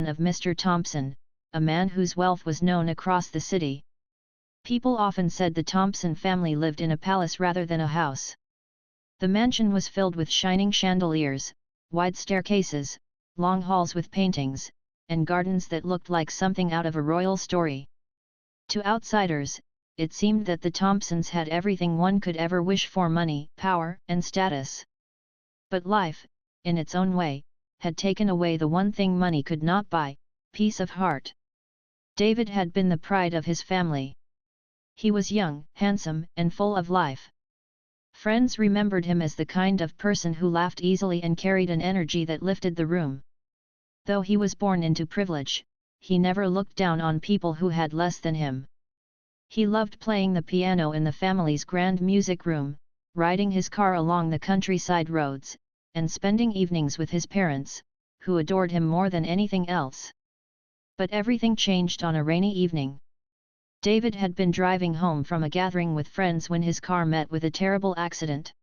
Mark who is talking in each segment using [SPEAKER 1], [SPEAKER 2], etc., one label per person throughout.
[SPEAKER 1] of Mr. Thompson, a man whose wealth was known across the city. People often said the Thompson family lived in a palace rather than a house. The mansion was filled with shining chandeliers, wide staircases, long halls with paintings, and gardens that looked like something out of a royal story. To outsiders, it seemed that the Thompsons had everything one could ever wish for: money, power, and status. But life, in its own way, had taken away the one thing money could not buy: peace of heart. David had been the pride of his family. He was young, handsome, and full of life. Friends remembered him as the kind of person who laughed easily and carried an energy that lifted the room. Though he was born into privilege, he never looked down on people who had less than him. He loved playing the piano in the family's grand music room, riding his car along the countryside roads, and spending evenings with his parents, who adored him more than anything else. But everything changed on a rainy evening. David had been driving home from a gathering with friends when his car met with a terrible accident.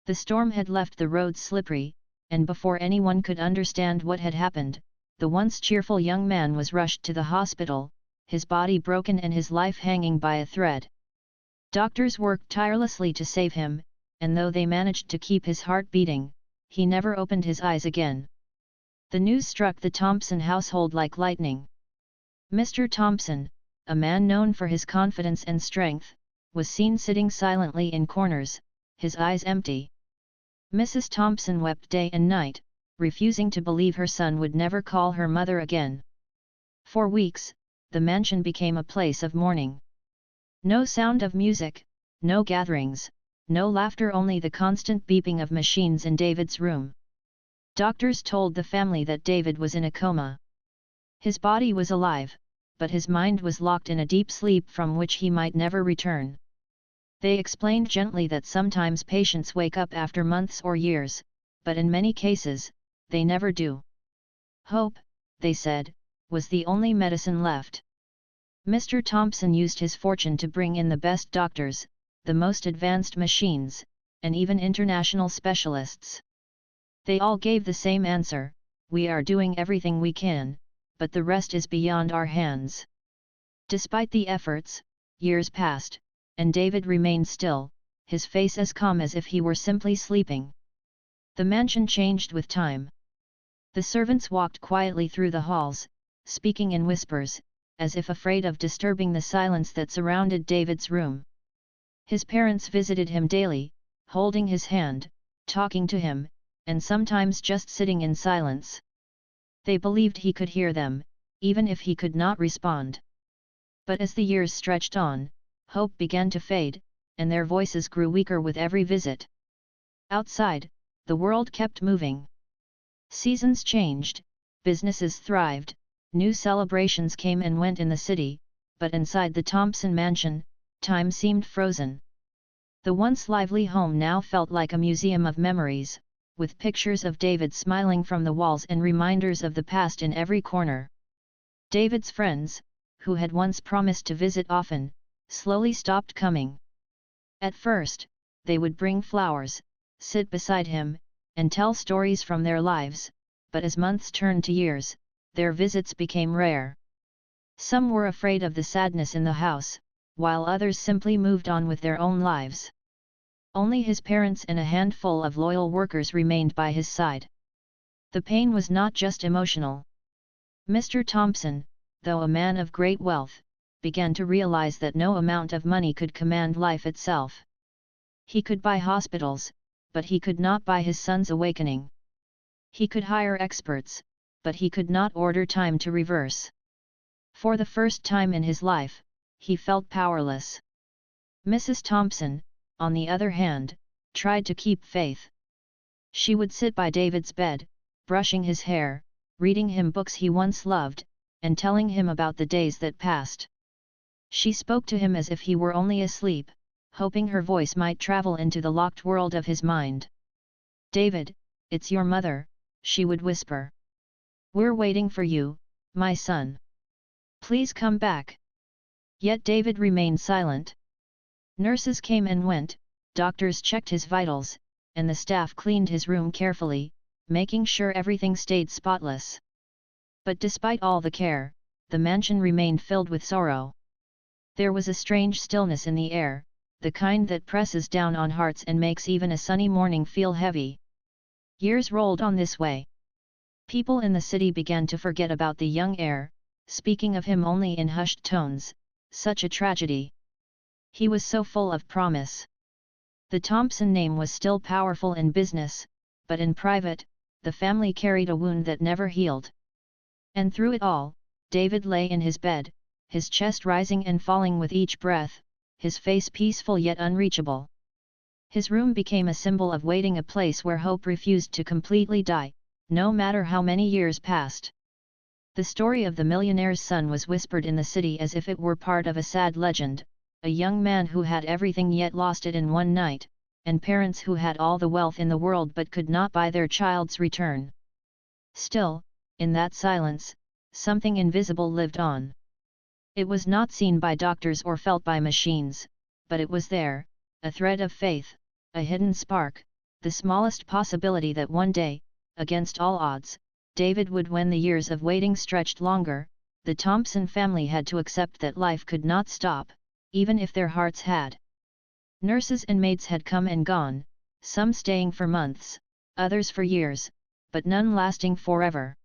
[SPEAKER 1] The storm had left the roads slippery, and before anyone could understand what had happened, the once cheerful young man was rushed to the hospital, his body broken and his life hanging by a thread. Doctors worked tirelessly to save him, and though they managed to keep his heart beating, he never opened his eyes again. The news struck the Thompson household like lightning. Mr. Thompson, a man known for his confidence and strength, was seen sitting silently in corners, his eyes empty. Mrs. Thompson wept day and night, refusing to believe her son would never call her mother again. For weeks, the mansion became a place of mourning. No sound of music, no gatherings, no laughter, only the constant beeping of machines in David's room. Doctors told the family that David was in a coma. His body was alive, but his mind was locked in a deep sleep from which he might never return. They explained gently that sometimes patients wake up after months or years, but in many cases, they never do. Hope, they said, was the only medicine left. Mr. Thompson used his fortune to bring in the best doctors, the most advanced machines, and even international specialists. They all gave the same answer: we are doing everything we can, but the rest is beyond our hands. Despite the efforts, years passed, and David remained still, his face as calm as if he were simply sleeping. The mansion changed with time. The servants walked quietly through the halls, speaking in whispers, as if afraid of disturbing the silence that surrounded David's room. His parents visited him daily, holding his hand, talking to him, and sometimes just sitting in silence. They believed he could hear them, even if he could not respond. But as the years stretched on, hope began to fade, and their voices grew weaker with every visit. Outside, the world kept moving. Seasons changed, businesses thrived, new celebrations came and went in the city, but inside the Thompson mansion, time seemed frozen. The once lively home now felt like a museum of memories, with pictures of David smiling from the walls and reminders of the past in every corner. David's friends, who had once promised to visit often, slowly stopped coming. At first, they would bring flowers, sit beside him, and tell stories from their lives, but as months turned to years, their visits became rare. Some were afraid of the sadness in the house, while others simply moved on with their own lives. Only his parents and a handful of loyal workers remained by his side. The pain was not just emotional. Mr. Thompson, though a man of great wealth, began to realize that no amount of money could command life itself. He could buy hospitals, but he could not buy his son's awakening. He could hire experts, but he could not order time to reverse. For the first time in his life, he felt powerless. Mrs. Thompson, on the other hand, tried to keep faith. She would sit by David's bed, brushing his hair, reading him books he once loved, and telling him about the days that passed. She spoke to him as if he were only asleep, hoping her voice might travel into the locked world of his mind. "David, it's your mother," she would whisper. "We're waiting for you, my son. Please come back." Yet David remained silent. Nurses came and went, doctors checked his vitals, and the staff cleaned his room carefully, making sure everything stayed spotless. But despite all the care, the mansion remained filled with sorrow. There was a strange stillness in the air, the kind that presses down on hearts and makes even a sunny morning feel heavy. Years rolled on this way. People in the city began to forget about the young heir, speaking of him only in hushed tones. Such a tragedy. He was so full of promise. The Thompson name was still powerful in business, but in private, the family carried a wound that never healed. And through it all, David lay in his bed, his chest rising and falling with each breath, his face peaceful yet unreachable. His room became a symbol of waiting, a place where hope refused to completely die, no matter how many years passed. The story of the millionaire's son was whispered in the city as if it were part of a sad legend, a young man who had everything yet lost it in one night, and parents who had all the wealth in the world but could not buy their child's return. Still, in that silence, something invisible lived on. It was not seen by doctors or felt by machines, but it was there, a thread of faith, a hidden spark, the smallest possibility that one day, against all odds, David would. When the years of waiting stretched longer, the Thompson family had to accept that life could not stop, even if their hearts had. Nurses and maids had come and gone, some staying for months, others for years, but none lasting forever.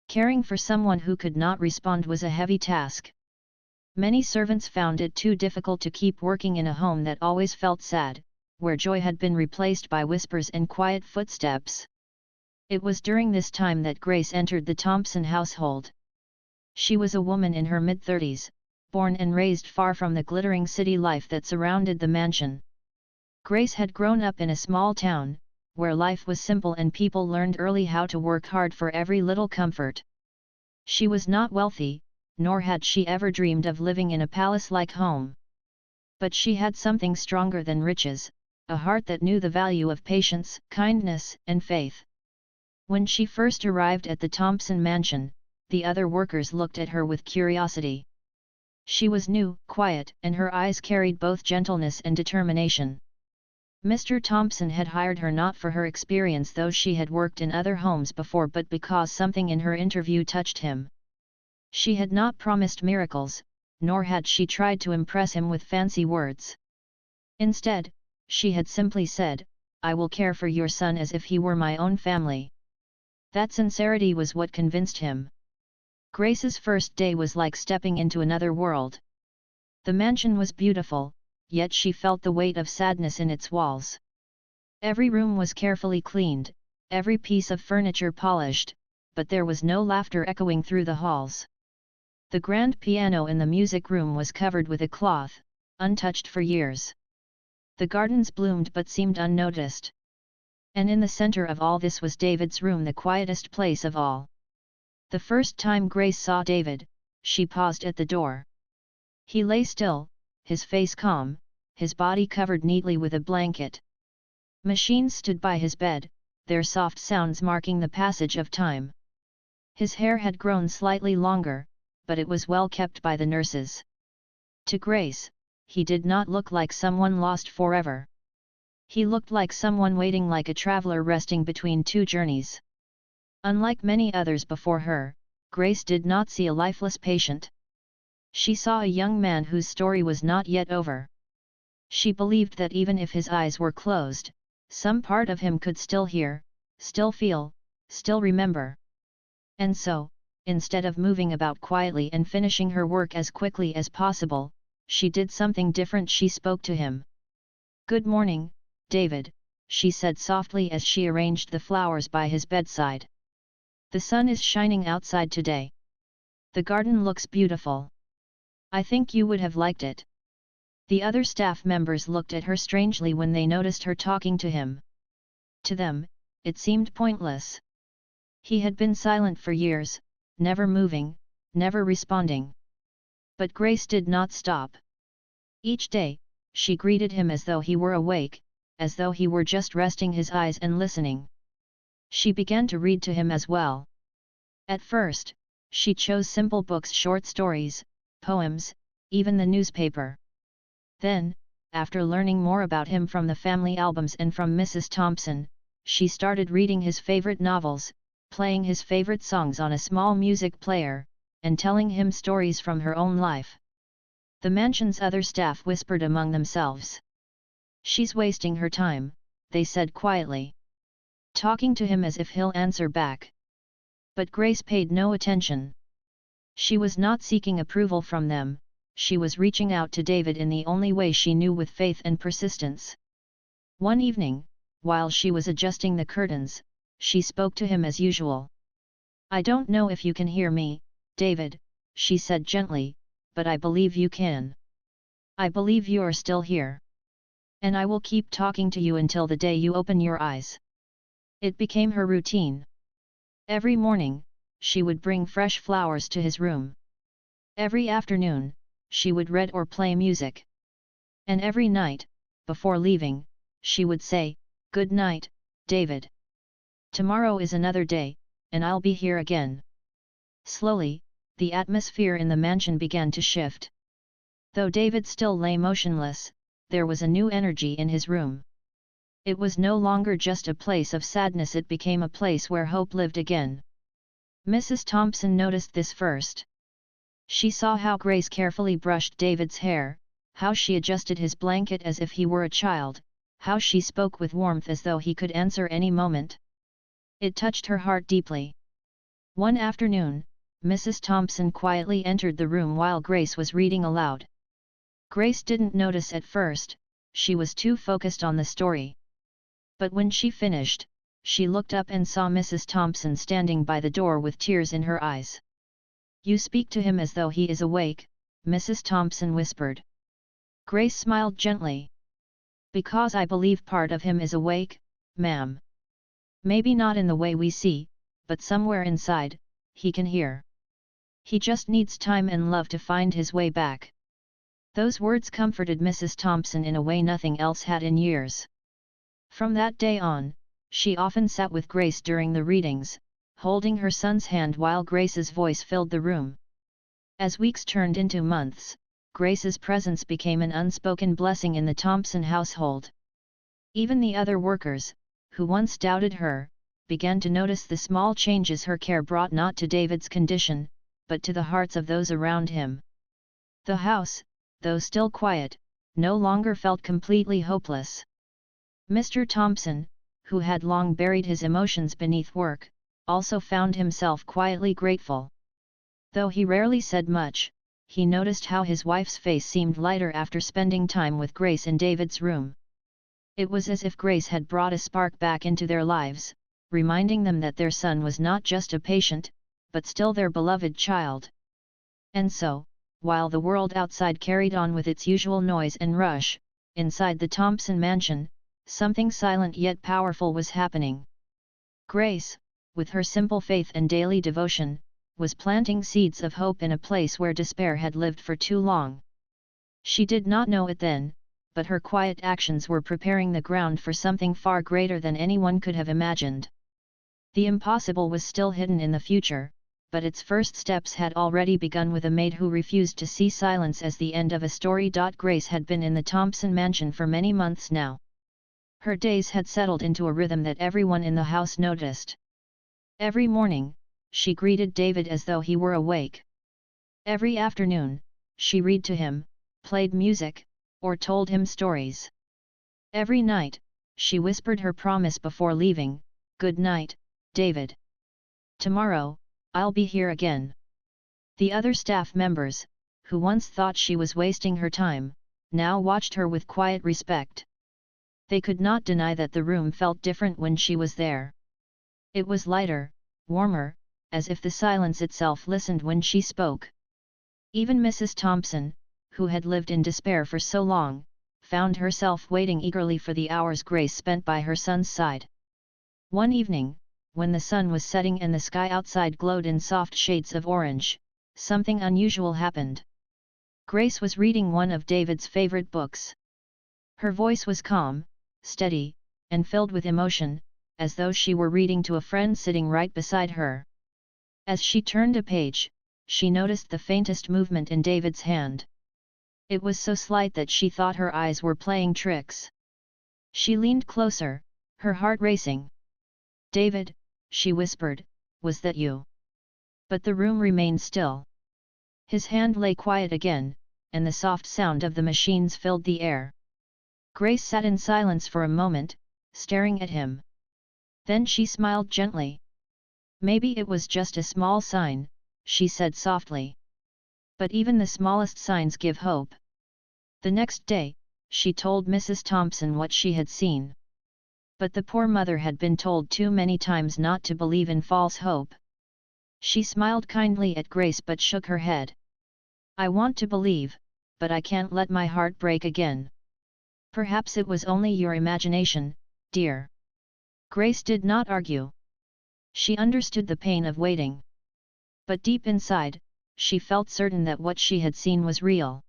[SPEAKER 1] Caring for someone who could not respond was a heavy task. Many servants found it too difficult to keep working in a home that always felt sad, where joy had been replaced by whispers and quiet footsteps. It was during this time that Grace entered the Thompson household. She was a woman in her mid-30s, born and raised far from the glittering city life that surrounded the mansion. Grace had grown up in a small town, where life was simple and people learned early how to work hard for every little comfort. She was not wealthy, nor had she ever dreamed of living in a palace-like home. But she had something stronger than riches, a heart that knew the value of patience, kindness, and faith. When she first arrived at the Thompson mansion, the other workers looked at her with curiosity. She was new, quiet, and her eyes carried both gentleness and determination. Mr. Thompson had hired her not for her experience, though she had worked in other homes before, but because something in her interview touched him. She had not promised miracles, nor had she tried to impress him with fancy words. Instead, she had simply said, "I will care for your son as if he were my own family." That sincerity was what convinced him. Grace's first day was like stepping into another world. The mansion was beautiful, yet she felt the weight of sadness in its walls. Every room was carefully cleaned, every piece of furniture polished, but there was no laughter echoing through the halls. The grand piano in the music room was covered with a cloth, untouched for years. The gardens bloomed but seemed unnoticed. And in the center of all this was David's room, the quietest place of all. The first time Grace saw David, she paused at the door. He lay still, his face calm, his body covered neatly with a blanket. Machines stood by his bed, their soft sounds marking the passage of time. His hair had grown slightly longer, but it was well kept by the nurses. To Grace, he did not look like someone lost forever. He looked like someone waiting, like a traveler resting between two journeys. Unlike many others before her, Grace did not see a lifeless patient. She saw a young man whose story was not yet over. She believed that even if his eyes were closed, some part of him could still hear, still feel, still remember. And so, instead of moving about quietly and finishing her work as quickly as possible, she did something different. She spoke to him. "Good morning, David," she said softly as she arranged the flowers by his bedside. "The sun is shining outside today. The garden looks beautiful. I think you would have liked it." The other staff members looked at her strangely when they noticed her talking to him. To them, it seemed pointless. He had been silent for years, never moving, never responding. But Grace did not stop. Each day, she greeted him as though he were awake, as though he were just resting his eyes and listening. She began to read to him as well. At first, she chose simple books, short stories, poems, even the newspaper. Then, after learning more about him from the family albums and from Mrs. Thompson, she started reading his favorite novels, playing his favorite songs on a small music player, and telling him stories from her own life. The mansion's other staff whispered among themselves. "She's wasting her time," they said quietly. "Talking to him as if he'll answer back." But Grace paid no attention. She was not seeking approval from them, she was reaching out to David in the only way she knew, with faith and persistence. One evening, while she was adjusting the curtains, she spoke to him as usual. "I don't know if you can hear me, David," she said gently, "but I believe you can. I believe you are still here. And I will keep talking to you until the day you open your eyes." It became her routine. Every morning, she would bring fresh flowers to his room. Every afternoon, she would read or play music. And every night, before leaving, she would say, "Good night, David. Tomorrow is another day, and I'll be here again." Slowly, the atmosphere in the mansion began to shift. Though David still lay motionless, there was a new energy in his room. It was no longer just a place of sadness, it became a place where hope lived again. Mrs. Thompson noticed this first. She saw how Grace carefully brushed David's hair, how she adjusted his blanket as if he were a child, how she spoke with warmth as though he could answer any moment. It touched her heart deeply. One afternoon, Mrs. Thompson quietly entered the room while Grace was reading aloud. Grace didn't notice at first, she was too focused on the story. But when she finished, she looked up and saw Mrs. Thompson standing by the door with tears in her eyes. "You speak to him as though he is awake," Mrs. Thompson whispered. Grace smiled gently. "Because I believe part of him is awake, ma'am. Maybe not in the way we see, but somewhere inside, he can hear. He just needs time and love to find his way back." Those words comforted Mrs. Thompson in a way nothing else had in years. From that day on, she often sat with Grace during the readings, holding her son's hand while Grace's voice filled the room. As weeks turned into months, Grace's presence became an unspoken blessing in the Thompson household. Even the other workers, who once doubted her, began to notice the small changes her care brought, not to David's condition, but to the hearts of those around him. The house, though still quiet, no longer felt completely hopeless. Mr. Thompson, who had long buried his emotions beneath work, also found himself quietly grateful. Though he rarely said much, he noticed how his wife's face seemed lighter after spending time with Grace in David's room. It was as if Grace had brought a spark back into their lives, reminding them that their son was not just a patient, but still their beloved child. And so, while the world outside carried on with its usual noise and rush, inside the Thompson mansion, something silent yet powerful was happening. Grace, with her simple faith and daily devotion, was planting seeds of hope in a place where despair had lived for too long. She did not know it then, but her quiet actions were preparing the ground for something far greater than anyone could have imagined. The impossible was still hidden in the future, but its first steps had already begun with a maid who refused to see silence as the end of a story. Grace had been in the Thompson mansion for many months now. Her days had settled into a rhythm that everyone in the house noticed. Every morning, she greeted David as though he were awake. Every afternoon, she read to him, played music, or told him stories. Every night, she whispered her promise before leaving, "Good night, David. Tomorrow, I'll be here again." The other staff members, who once thought she was wasting her time, now watched her with quiet respect. They could not deny that the room felt different when she was there. It was lighter, warmer, as if the silence itself listened when she spoke. Even Mrs. Thompson, who had lived in despair for so long, found herself waiting eagerly for the hours Grace spent by her son's side. One evening, when the sun was setting and the sky outside glowed in soft shades of orange, something unusual happened. Grace was reading one of David's favorite books. Her voice was calm, steady, and filled with emotion, as though she were reading to a friend sitting right beside her. As she turned a page, she noticed the faintest movement in David's hand. It was so slight that she thought her eyes were playing tricks. She leaned closer, her heart racing. "David," she whispered, was that you?" But the room remained still. His hand lay quiet again, and the soft sound of the machines filled the air. Grace sat in silence for a moment, staring at him. Then she smiled gently. "Maybe it was just a small sign," she said softly. "But even the smallest signs give hope." The next day, she told Mrs. Thompson what she had seen. But the poor mother had been told too many times not to believe in false hope. She smiled kindly at Grace but shook her head. "I want to believe, but I can't let my heart break again." "Perhaps it was only your imagination, dear." Grace did not argue. She understood the pain of waiting. But deep inside, she felt certain that what she had seen was real.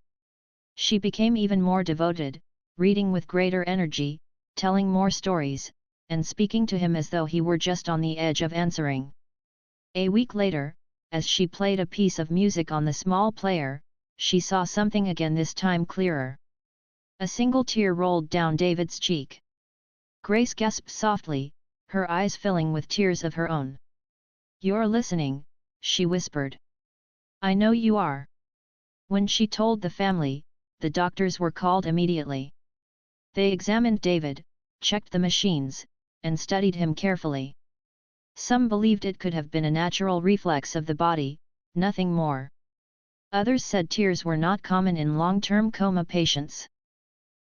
[SPEAKER 1] She became even more devoted, reading with greater energy, telling more stories, and speaking to him as though he were just on the edge of answering. A week later, as she played a piece of music on the small player, she saw something again, this time clearer. A single tear rolled down David's cheek. Grace gasped softly, her eyes filling with tears of her own. "You're listening," she whispered. "I know you are." When she told the family, the doctors were called immediately. They examined David, checked the machines, and studied him carefully. Some believed it could have been a natural reflex of the body, nothing more. Others said tears were not common in long-term coma patients.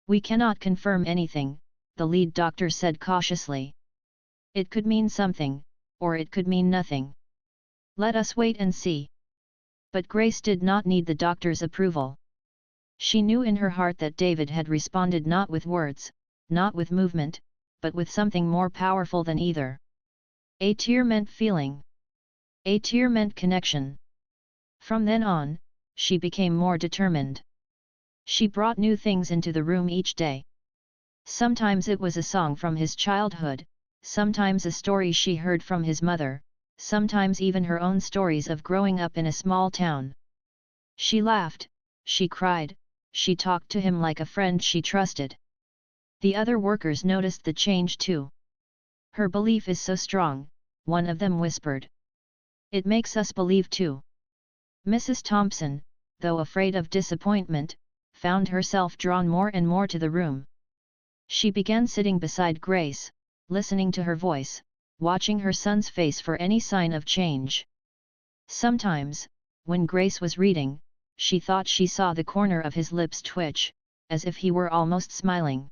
[SPEAKER 1] "We cannot confirm anything," the lead doctor said cautiously. "It could mean something, or it could mean nothing. Let us wait and see." But Grace did not need the doctor's approval. She knew in her heart that David had responded not with words, not with movement, but with something more powerful than either. A tear meant feeling. A tear meant connection. From then on, she became more determined. She brought new things into the room each day. Sometimes it was a song from his childhood, sometimes a story she heard from his mother, sometimes even her own stories of growing up in a small town. She laughed, she cried, she talked to him like a friend she trusted. The other workers noticed the change too. "Her belief is so strong," one of them whispered. "It makes us believe too." Mrs. Thompson, though afraid of disappointment, found herself drawn more and more to the room. She began sitting beside Grace, listening to her voice, watching her son's face for any sign of change. Sometimes, when Grace was reading, she thought she saw the corner of his lips twitch, as if he were almost smiling.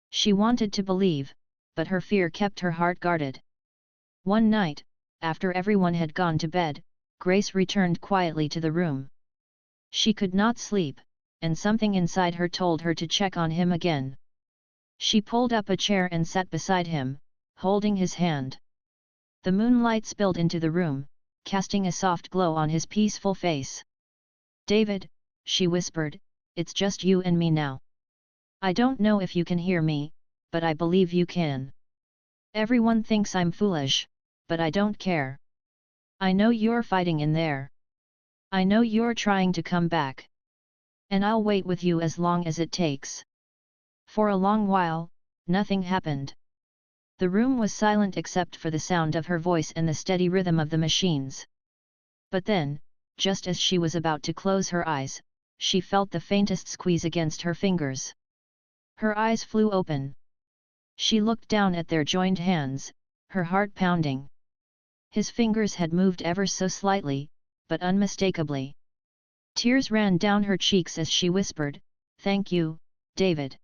[SPEAKER 1] She wanted to believe, but her fear kept her heart guarded. One night, after everyone had gone to bed, Grace returned quietly to the room. She could not sleep, and something inside her told her to check on him again. She pulled up a chair and sat beside him, holding his hand. The moonlight spilled into the room, casting a soft glow on his peaceful face. "David," she whispered, "it's just you and me now. I don't know if you can hear me, but I believe you can. Everyone thinks I'm foolish, but I don't care. I know you're fighting in there. I know you're trying to come back. And I'll wait with you as long as it takes." For a long while, nothing happened. The room was silent except for the sound of her voice and the steady rhythm of the machines. But then, just as she was about to close her eyes, she felt the faintest squeeze against her fingers. Her eyes flew open. She looked down at their joined hands, her heart pounding. His fingers had moved ever so slightly, but unmistakably. Tears ran down her cheeks as she whispered, "Thank you, David.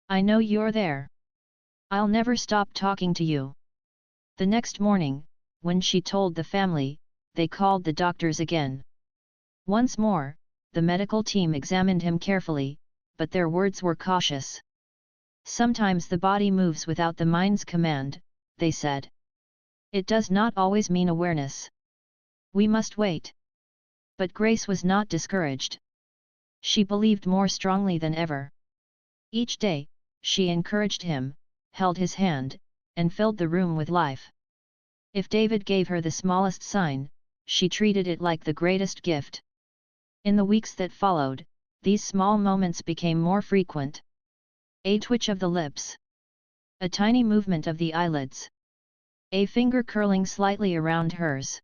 [SPEAKER 1] I know you're there. I'll never stop talking to you." The next morning, when she told the family, they called the doctors again. Once more, the medical team examined him carefully, but their words were cautious. "Sometimes the body moves without the mind's command," they said. "It does not always mean awareness. We must wait." But Grace was not discouraged. She believed more strongly than ever. Each day, she encouraged him, held his hand, and filled the room with life. If David gave her the smallest sign, she treated it like the greatest gift. In the weeks that followed, these small moments became more frequent. A twitch of the lips. A tiny movement of the eyelids. a finger curling slightly around hers.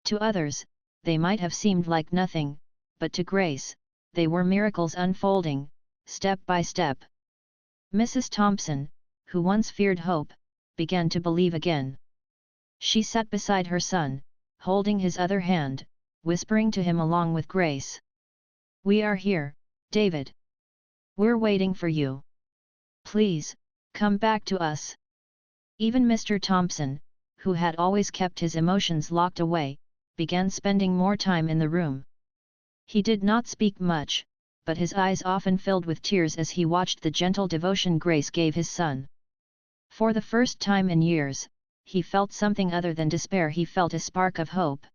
[SPEAKER 1] To others, they might have seemed like nothing, but to Grace, they were miracles unfolding, step by step. Mrs. Thompson, who once feared hope, began to believe again. She sat beside her son, holding his other hand, whispering to him along with Grace. "We are here, David. We're waiting for you. Please, come back to us." Even Mr. Thompson, who had always kept his emotions locked away, began spending more time in the room. He did not speak much, but his eyes often filled with tears as he watched the gentle devotion Grace gave his son. For the first time in years, he felt something other than despair. He felt a spark of hope.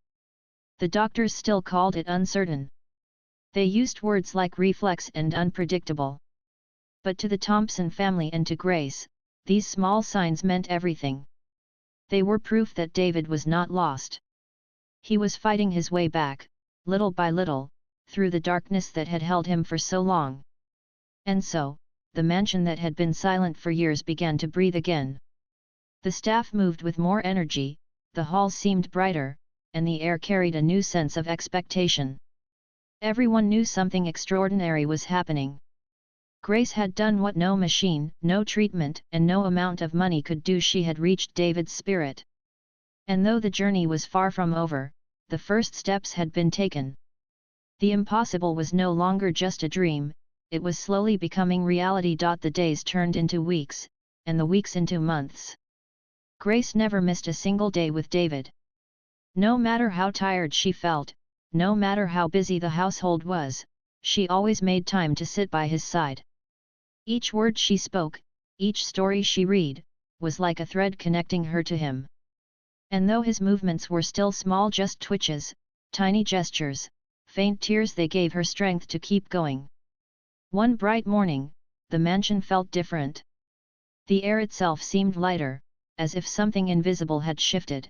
[SPEAKER 1] The doctors still called it uncertain. They used words like reflex and unpredictable. But to the Thompson family and to Grace, these small signs meant everything. They were proof that David was not lost. He was fighting his way back, little by little, through the darkness that had held him for so long. And so, the mansion that had been silent for years began to breathe again. The staff moved with more energy, the hall seemed brighter, and the air carried a new sense of expectation. Everyone knew something extraordinary was happening. Grace had done what no machine, no treatment, and no amount of money could do. She had reached David's spirit. And though the journey was far from over, the first steps had been taken. The impossible was no longer just a dream, it was slowly becoming reality. The days turned into weeks, and the weeks into months. Grace never missed a single day with David. No matter how tired she felt, no matter how busy the household was, she always made time to sit by his side. Each word she spoke, each story she read, was like a thread connecting her to him. And though his movements were still small, just twitches, tiny gestures, faint tears, they gave her strength to keep going. One bright morning, the mansion felt different. The air itself seemed lighter, as if something invisible had shifted.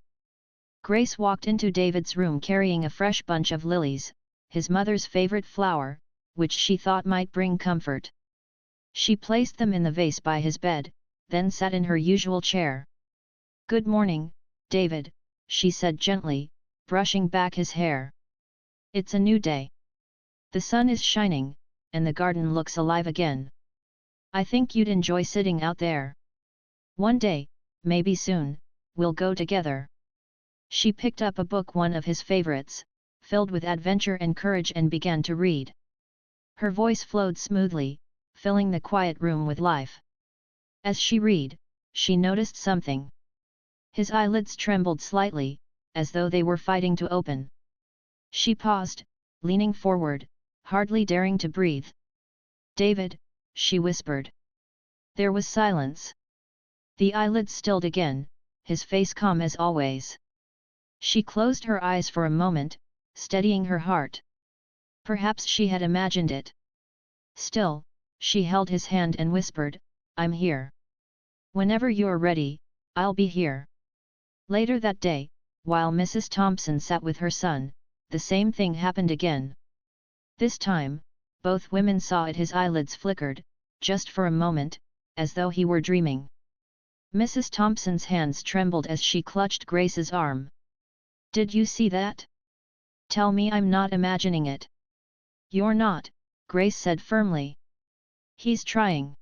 [SPEAKER 1] Grace walked into David's room carrying a fresh bunch of lilies, his mother's favorite flower, which she thought might bring comfort. She placed them in the vase by his bed, then sat in her usual chair. "Good morning, David," she said gently, brushing back his hair. "It's a new day. The sun is shining, and the garden looks alive again. I think you'd enjoy sitting out there. One day, maybe soon, we'll go together." She picked up a book, one of his favorites, filled with adventure and courage, and began to read. Her voice flowed smoothly, filling the quiet room with life. As she read, she noticed something. His eyelids trembled slightly, as though they were fighting to open. She paused, leaning forward, hardly daring to breathe. "David," she whispered. There was silence. The eyelids stilled again, his face calm as always. She closed her eyes for a moment, steadying her heart. Perhaps she had imagined it. Still, she held his hand and whispered, "I'm here. Whenever you're ready, I'll be here." Later that day, while Mrs. Thompson sat with her son, the same thing happened again. This time, both women saw it. His eyelids flickered, just for a moment, as though he were dreaming. Mrs. Thompson's hands trembled as she clutched Grace's arm. "Did you see that? Tell me I'm not imagining it." "You're not," Grace said firmly. "He's trying."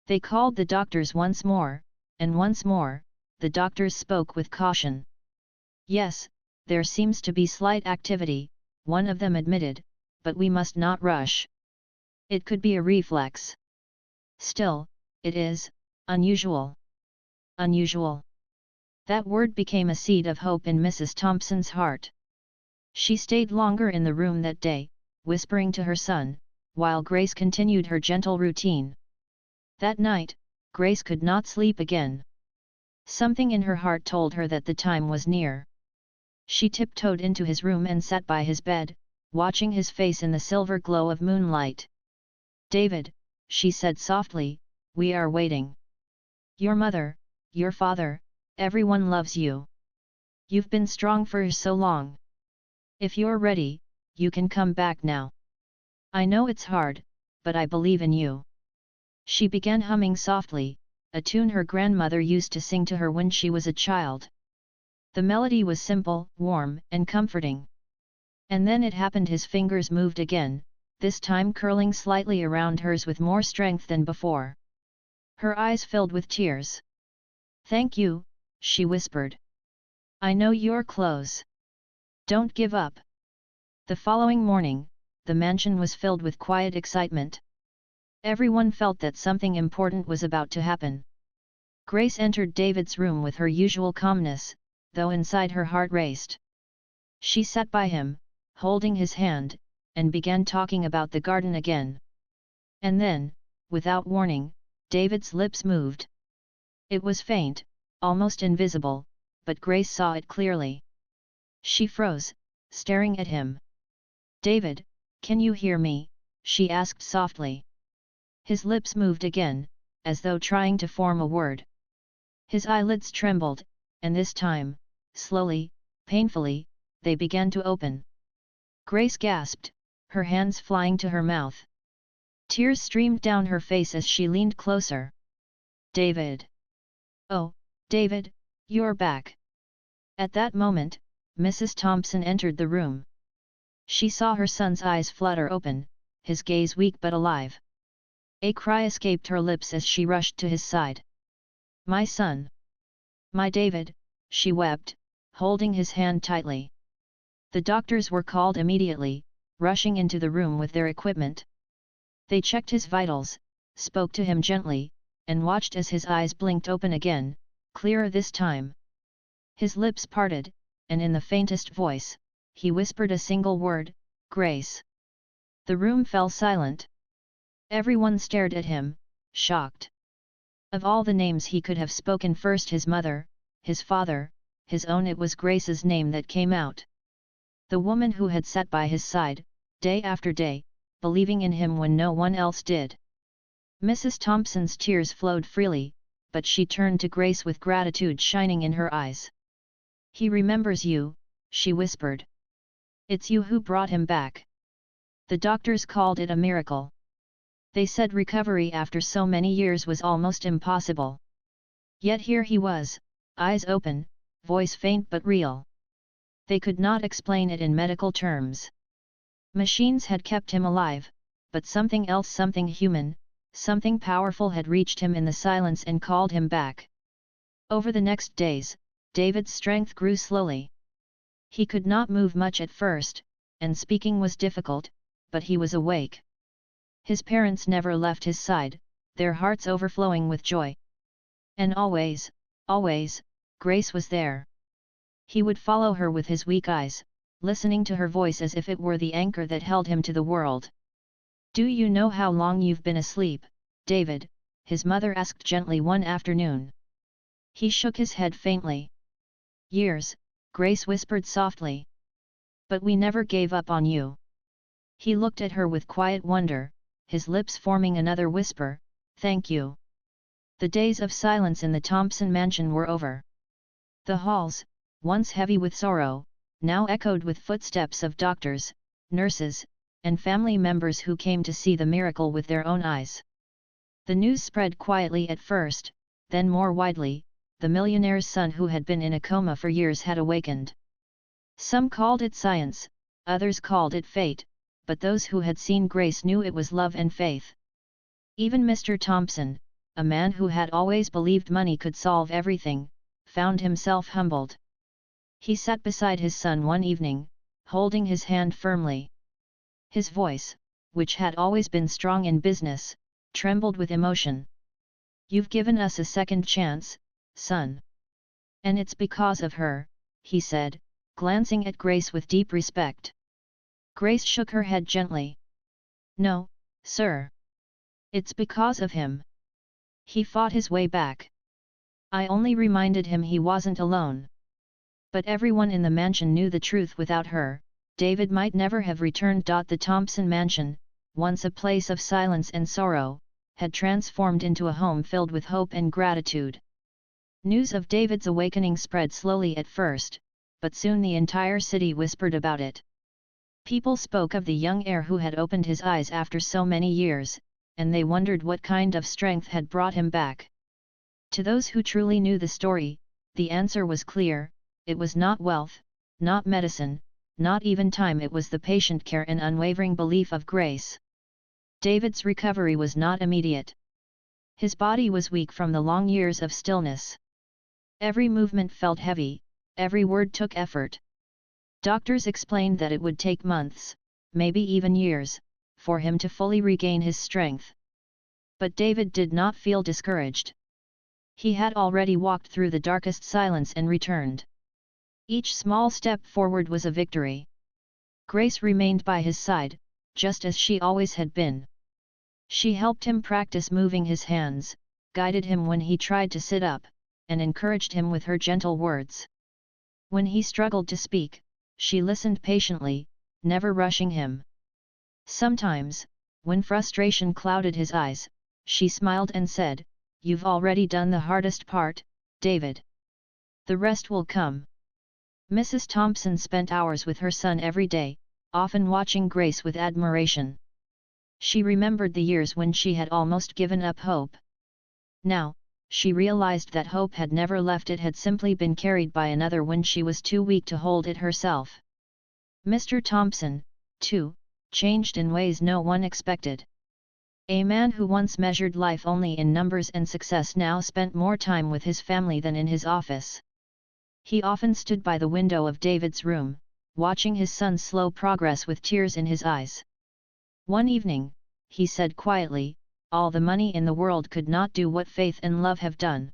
[SPEAKER 1] They called the doctors once more, and once more, the doctors spoke with caution. "Yes, there seems to be slight activity," one of them admitted, "but we must not rush. It could be a reflex. Still, it is unusual." Unusual. That word became a seed of hope in Mrs. Thompson's heart. She stayed longer in the room that day, whispering to her son, while Grace continued her gentle routine. That night, Grace could not sleep again. Something in her heart told her that the time was near. She tiptoed into his room and sat by his bed, watching his face in the silver glow of moonlight. "David," she said softly, "we are waiting. Your mother, your father, everyone loves you. You've been strong for so long. If you're ready, you can come back now. I know it's hard, but I believe in you." She began humming softly, a tune her grandmother used to sing to her when she was a child. The melody was simple, warm, and comforting. And then it happened, his fingers moved again, this time curling slightly around hers with more strength than before. Her eyes filled with tears. "Thank you," she whispered. "I know you're close. Don't give up." The following morning, the mansion was filled with quiet excitement. Everyone felt that something important was about to happen. Grace entered David's room with her usual calmness, though inside her heart raced. She sat by him, holding his hand, and began talking about the garden again. And then, without warning, David's lips moved. It was faint, almost invisible, but Grace saw it clearly. She froze, staring at him. "David, can you hear me?" she asked softly. His lips moved again, as though trying to form a word. His eyelids trembled, and this time, slowly, painfully, they began to open. Grace gasped, her hands flying to her mouth. Tears streamed down her face as she leaned closer. "David! Oh, David, you're back!" At that moment, Mrs. Thompson entered the room. She saw her son's eyes flutter open, his gaze weak but alive. A cry escaped her lips as she rushed to his side. "My son! My David!" she wept, holding his hand tightly. The doctors were called immediately, rushing into the room with their equipment. They checked his vitals, spoke to him gently, and watched as his eyes blinked open again, clearer this time. His lips parted, and in the faintest voice, he whispered a single word, "Grace." The room fell silent. Everyone stared at him, shocked. Of all the names he could have spoken first, his mother, his father, his own, it was Grace's name that came out. The woman who had sat by his side, day after day, believing in him when no one else did. Mrs. Thompson's tears flowed freely, but she turned to Grace with gratitude shining in her eyes. "He remembers you," she whispered. "It's you who brought him back." The doctors called it a miracle. They said recovery after so many years was almost impossible. Yet here he was, eyes open, voice faint but real. They could not explain it in medical terms. Machines had kept him alive, but something else, something human, something powerful had reached him in the silence and called him back. Over the next days, David's strength grew slowly. He could not move much at first, and speaking was difficult, but he was awake. His parents never left his side, their hearts overflowing with joy. And always, always, Grace was there. He would follow her with his weak eyes, listening to her voice as if it were the anchor that held him to the world. "Do you know how long you've been asleep, David?" his mother asked gently one afternoon. He shook his head faintly. "Years," Grace whispered softly. "But we never gave up on you." He looked at her with quiet wonder, his lips forming another whisper, "Thank you." The days of silence in the Thompson mansion were over. The halls, once heavy with sorrow, now echoed with footsteps of doctors, nurses, and family members who came to see the miracle with their own eyes. The news spread quietly at first, then more widely. The millionaire's son who had been in a coma for years had awakened. Some called it science, others called it fate, but those who had seen Grace knew it was love and faith. Even Mr. Thompson, a man who had always believed money could solve everything, found himself humbled. He sat beside his son one evening, holding his hand firmly. His voice, which had always been strong in business, trembled with emotion. "You've given us a second chance, son. And it's because of her," he said, glancing at Grace with deep respect. Grace shook her head gently. "No, sir. It's because of him. He fought his way back. I only reminded him he wasn't alone." But everyone in the mansion knew the truth. Without her, David might never have returned. The Thompson mansion, once a place of silence and sorrow, had transformed into a home filled with hope and gratitude. News of David's awakening spread slowly at first, but soon the entire city whispered about it. People spoke of the young heir who had opened his eyes after so many years, and they wondered what kind of strength had brought him back. To those who truly knew the story, the answer was clear: it was not wealth, not medicine, not even time, it was the patient care and unwavering belief of Grace. David's recovery was not immediate. His body was weak from the long years of stillness. Every movement felt heavy, every word took effort. Doctors explained that it would take months, maybe even years, for him to fully regain his strength. But David did not feel discouraged. He had already walked through the darkest silence and returned. Each small step forward was a victory. Grace remained by his side, just as she always had been. She helped him practice moving his hands, guided him when he tried to sit up, and encouraged him with her gentle words. When he struggled to speak, she listened patiently, never rushing him. Sometimes, when frustration clouded his eyes, she smiled and said, "You've already done the hardest part, David. The rest will come." Mrs. Thompson spent hours with her son every day, often watching Grace with admiration. She remembered the years when she had almost given up hope. Now, she realized that hope had never left, it had simply been carried by another when she was too weak to hold it herself. Mr. Thompson, too, changed in ways no one expected. A man who once measured life only in numbers and success now spent more time with his family than in his office. He often stood by the window of David's room, watching his son's slow progress with tears in his eyes. One evening, he said quietly, "All the money in the world could not do what faith and love have done.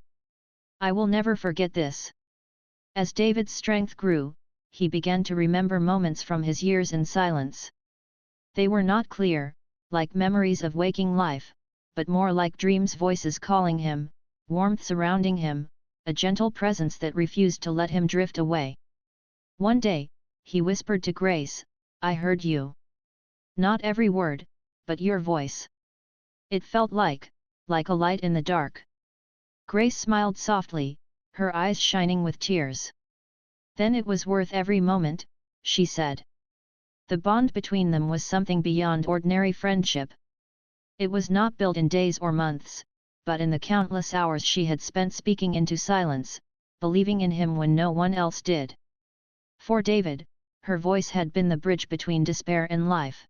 [SPEAKER 1] I will never forget this." As David's strength grew, he began to remember moments from his years in silence. They were not clear, like memories of waking life, but more like dreams, voices calling him, warmth surrounding him, a gentle presence that refused to let him drift away. One day, he whispered to Grace, "I heard you. Not every word, but your voice." It felt like a light in the dark. Grace smiled softly, her eyes shining with tears. "Then it was worth every moment," she said. The bond between them was something beyond ordinary friendship. It was not built in days or months, but in the countless hours she had spent speaking into silence, believing in him when no one else did. For David, her voice had been the bridge between despair and life.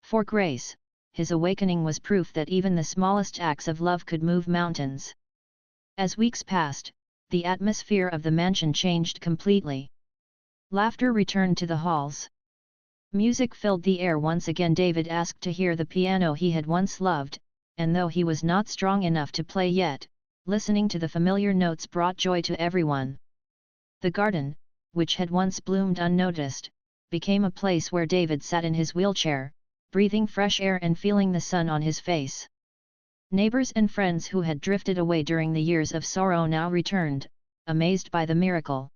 [SPEAKER 1] For Grace, his awakening was proof that even the smallest acts of love could move mountains. As weeks passed, the atmosphere of the mansion changed completely. Laughter returned to the halls. Music filled the air once again. David asked to hear the piano he had once loved, and though he was not strong enough to play yet, listening to the familiar notes brought joy to everyone. The garden, which had once bloomed unnoticed, became a place where David sat in his wheelchair, breathing fresh air and feeling the sun on his face. Neighbors and friends who had drifted away during the years of sorrow now returned, amazed by the miracle.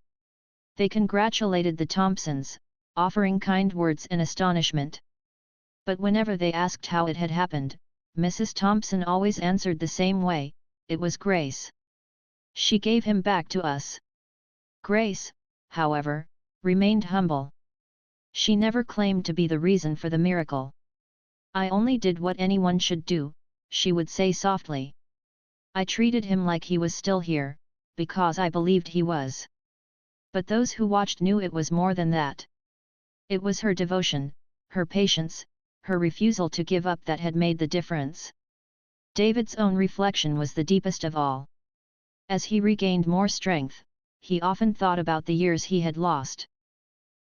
[SPEAKER 1] They congratulated the Thompsons, offering kind words and astonishment. But whenever they asked how it had happened, Mrs. Thompson always answered the same way: "It was Grace. She gave him back to us." Grace, however, remained humble. She never claimed to be the reason for the miracle. "I only did what anyone should do," she would say softly. "I treated him like he was still here, because I believed he was." But those who watched knew it was more than that. It was her devotion, her patience, her refusal to give up that had made the difference. David's own reflection was the deepest of all. As he regained more strength, he often thought about the years he had lost.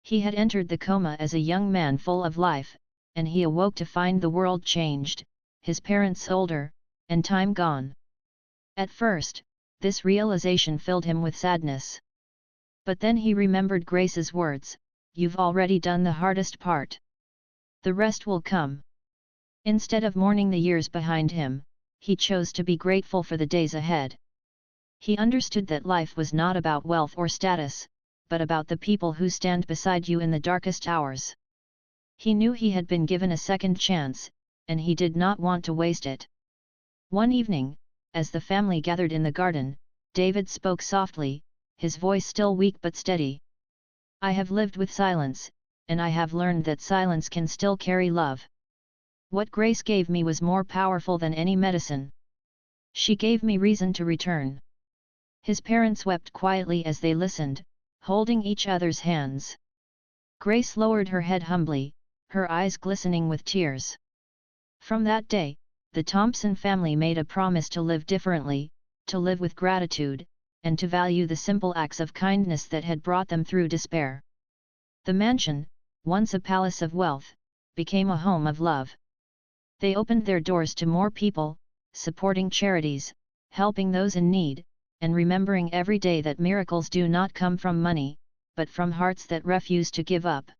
[SPEAKER 1] He had entered the coma as a young man full of life, and he awoke to find the world changed, his parents older, and time gone. At first, this realization filled him with sadness. But then he remembered Grace's words, "You've already done the hardest part. The rest will come." Instead of mourning the years behind him, he chose to be grateful for the days ahead. He understood that life was not about wealth or status, but about the people who stand beside you in the darkest hours. He knew he had been given a second chance, and he did not want to waste it. One evening, as the family gathered in the garden, David spoke softly, his voice still weak but steady. "I have lived with silence, and I have learned that silence can still carry love. What Grace gave me was more powerful than any medicine. She gave me reason to return." His parents wept quietly as they listened, holding each other's hands. Grace lowered her head humbly, her eyes glistening with tears. From that day, the Thompson family made a promise to live differently, to live with gratitude, and to value the simple acts of kindness that had brought them through despair. The mansion, once a palace of wealth, became a home of love. They opened their doors to more people, supporting charities, helping those in need, and remembering every day that miracles do not come from money, but from hearts that refuse to give up.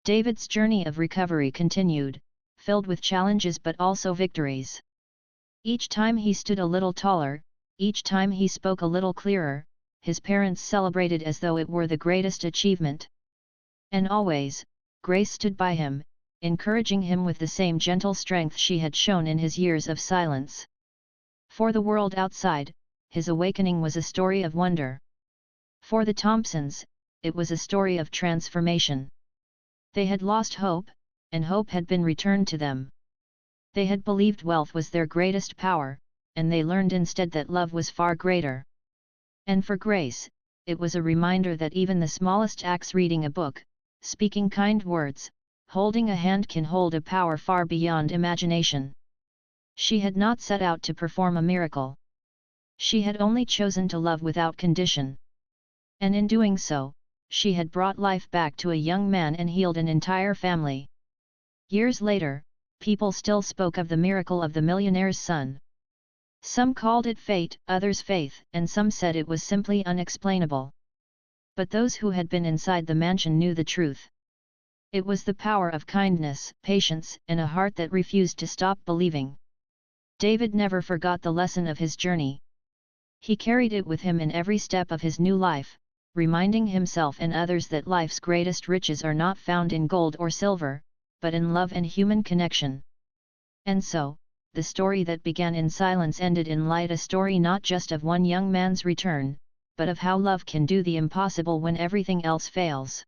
[SPEAKER 1] David's journey of recovery continued, filled with challenges but also victories. Each time he stood a little taller, each time he spoke a little clearer, his parents celebrated as though it were the greatest achievement. And always, Grace stood by him, encouraging him with the same gentle strength she had shown in his years of silence. For the world outside, his awakening was a story of wonder. For the Thompsons, it was a story of transformation. They had lost hope, and hope had been returned to them. They had believed wealth was their greatest power, and they learned instead that love was far greater. And for Grace, it was a reminder that even the smallest acts, reading a book, speaking kind words, holding a hand, can hold a power far beyond imagination. She had not set out to perform a miracle. She had only chosen to love without condition. And in doing so, she had brought life back to a young man and healed an entire family. Years later, people still spoke of the miracle of the millionaire's son. Some called it fate, others faith, and some said it was simply unexplainable. But those who had been inside the mansion knew the truth. It was the power of kindness, patience, and a heart that refused to stop believing. David never forgot the lesson of his journey. He carried it with him in every step of his new life, reminding himself and others that life's greatest riches are not found in gold or silver, but in love and human connection. And so, the story that began in silence ended in light, a story not just of one young man's return, but of how love can do the impossible when everything else fails.